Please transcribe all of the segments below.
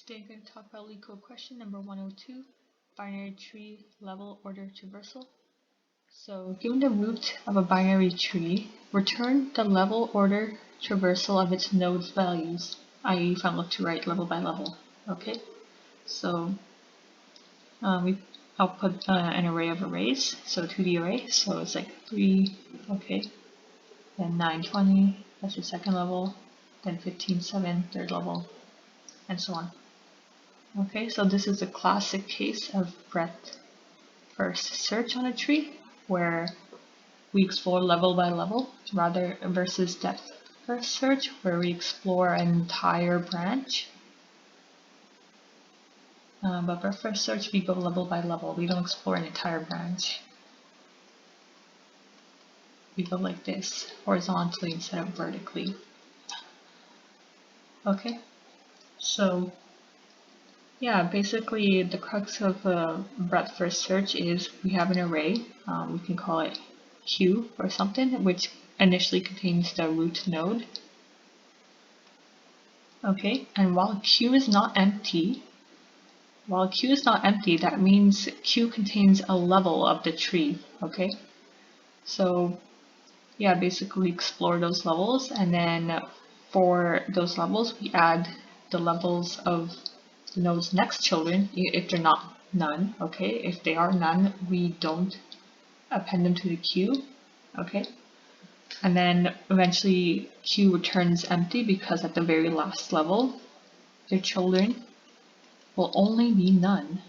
Today I'm going to talk about LeetCode question number 102, binary tree level order traversal. So given the root of a binary tree, return the level order traversal of its nodes values, i.e. from left to right, level by level. Okay, so we output an array of arrays, so 2D array, so it's like 3, okay, then 9, 20, that's the second level, then 15, 7, third level, and so on. Okay, so this is a classic case of breadth first search on a tree, where we explore level by level, rather versus depth first search, where we explore an entire branch. But for first search, we go level by level. We don't explore an entire branch. We go like this, horizontally instead of vertically. Okay, so yeah, basically the crux of breadth first search is we have an array, we can call it Q or something, which initially contains the root node. Okay, and while Q is not empty, that means Q contains a level of the tree. Okay, so yeah, basically explore those levels, and then for those levels we add the levels of the node's next children if they're not none. Okay, if they are none, we don't append them to the queue. Okay, and then eventually queue returns empty because at the very last level their children will only be none.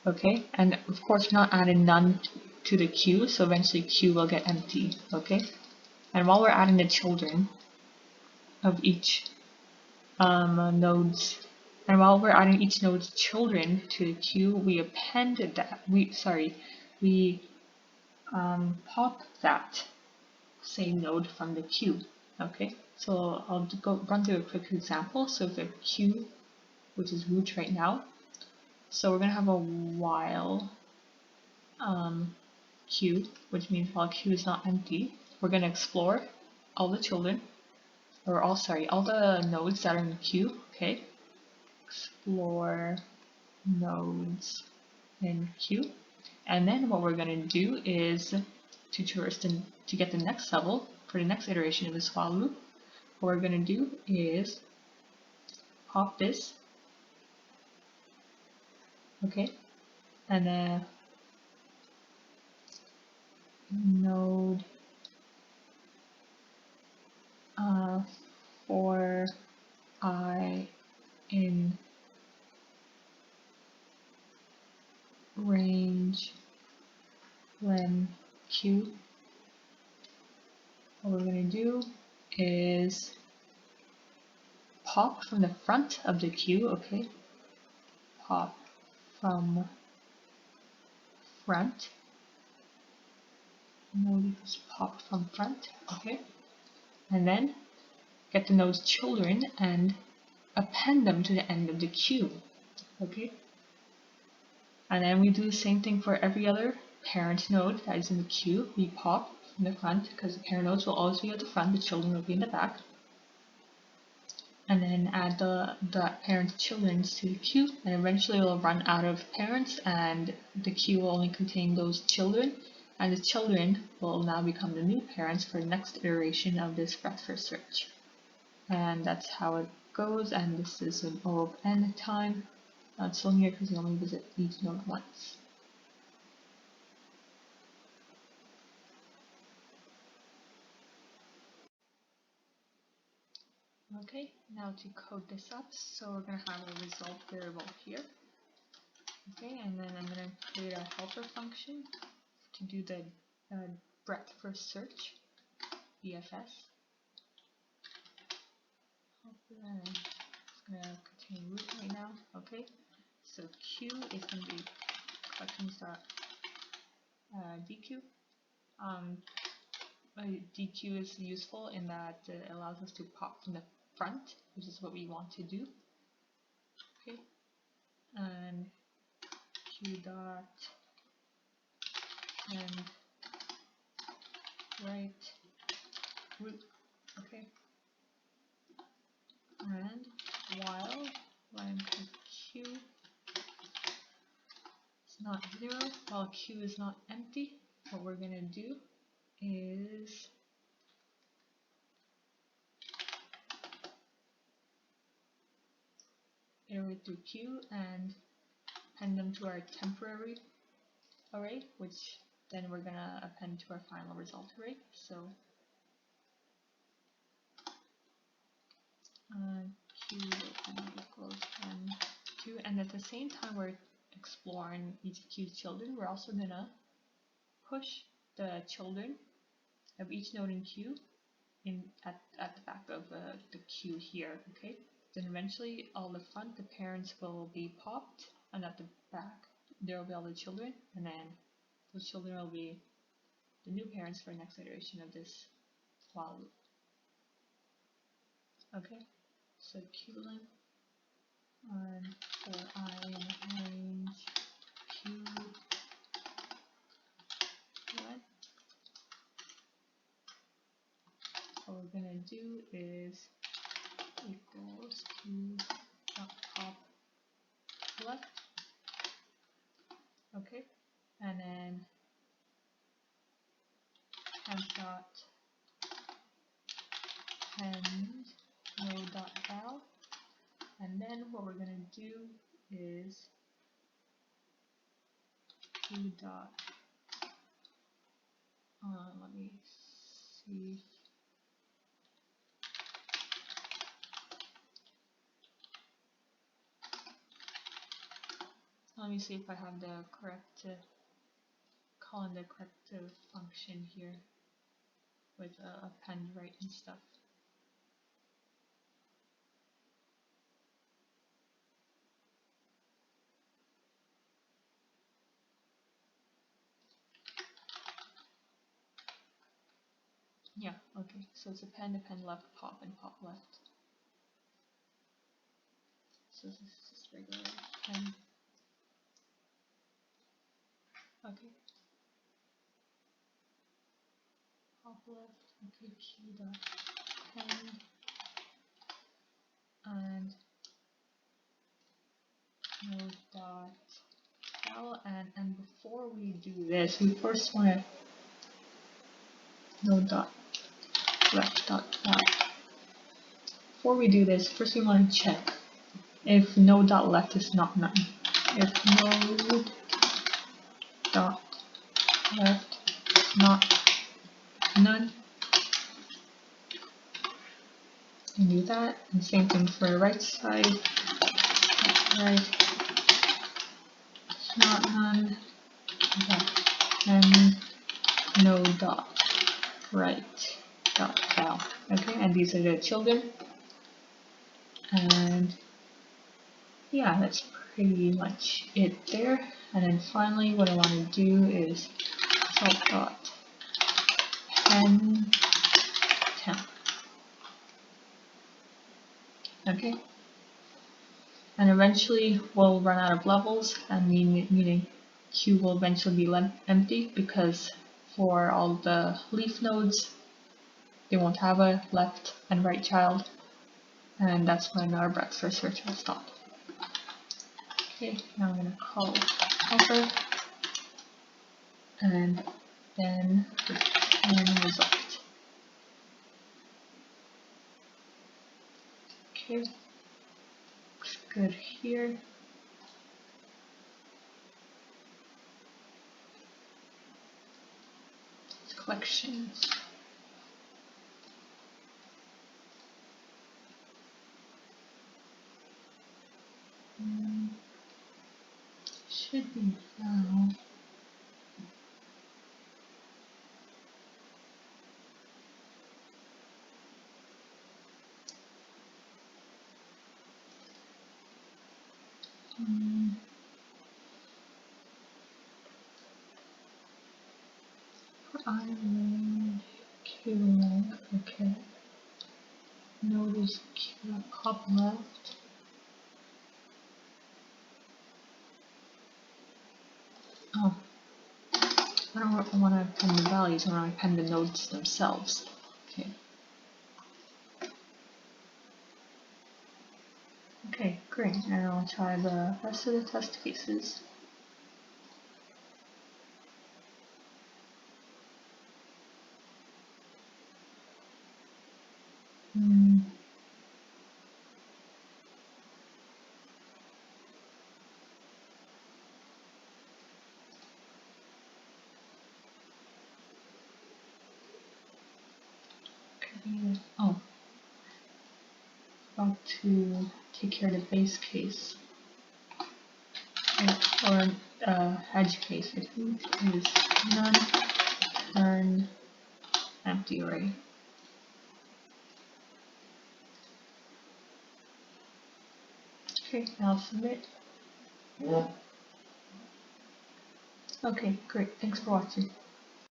Okay, and of course we're not adding none to the queue, so eventually queue will get empty. Okay, and while we're adding the children of each node's And while we're adding each node's children to the queue, we append that. We pop that same node from the queue. Okay, so I'll go run through a quick example. So if we have queue, which is root right now, so we're gonna have a while queue, which means while queue is not empty, we're gonna explore all the children, or all the nodes that are in the queue. Okay. Explore nodes in queue, and then what we're going to do is to get the next level for the next iteration of this while loop. What we're going to do is pop this, okay, and then node for I in range len q. What we're going to do is pop from the front of the queue. Okay, pop from front. Node equals pop from front. Okay, and then get the node's children and append them to the end of the queue. Okay, and then we do the same thing for every other parent node that is in the queue. We pop from the front because the parent nodes will always be at the front, the children will be in the back, and then add the parent children to the queue, and eventually we'll run out of parents and the queue will only contain those children, and the children will now become the new parents for the next iteration of this breadth first search. And that's how it goes, and this is an O of n time. It's linear because you only visit each node once. Okay, now to code this up, so we're going to have a result variable here. Okay, and then I'm going to create a helper function to do the breadth first search, BFS. It's going to contain root right now. Okay, so Q is going to be collections.dq. DQ is useful in that it allows us to pop from the front, which is what we want to do. Okay, and Q dot and right root. Okay, and while len not 0, while Q is not empty, what we're going to do is iterate through Q and append them to our temporary array, which then we're going to append to our final result array. So Q equals Q, and at the same time we're exploring each of Q's children, we're also going to push the children of each node in Q at the back of the Q here, okay? Then eventually all the front, the parents will be popped, and at the back there will be all the children, and then those children will be the new parents for the next iteration of this while loop. Okay, so Q length and for I in range Q what? What we're gonna do is equals Q dot pop left. Okay, and then temp dot append node dot val, and then what we're gonna do is Q dot let me see. Let me see if I have the correct calling the correct function here with append right and stuff. Yeah, okay, so it's append left, pop, and pop left. So this is just regular append. Okay. Pop left, okay, Q dot append, and node dot val, and before we do this, we first want to node dot left dot val. Before we do this, first we want to check if node dot left is not none. If node dot left is not none, and do that. And same thing for the right side. Right, it's not none. And node dot right dot val. Okay, and these are the children. And yeah, that's pretty much it there. And then finally, what I want to do is self dot append temp. Okay, and eventually we'll run out of levels, and meaning Q will eventually be empty, because for all the leaf nodes they won't have a left and right child, and that's when our breadth-first search will stop. Okay, now I'm going to call helper and then return result. Okay, looks good here. It's collections. Should be now. I'm Q length, okay. Notice Q pop left. Oh, I don't want to append the values, I want to append the nodes themselves. Okay. Okay, great. And I'll try the rest of the test cases. Oh, about to take care of the base case, right? Or edge case, I think, is none turn empty array. Okay, I'll submit. Okay, great. Thanks for watching.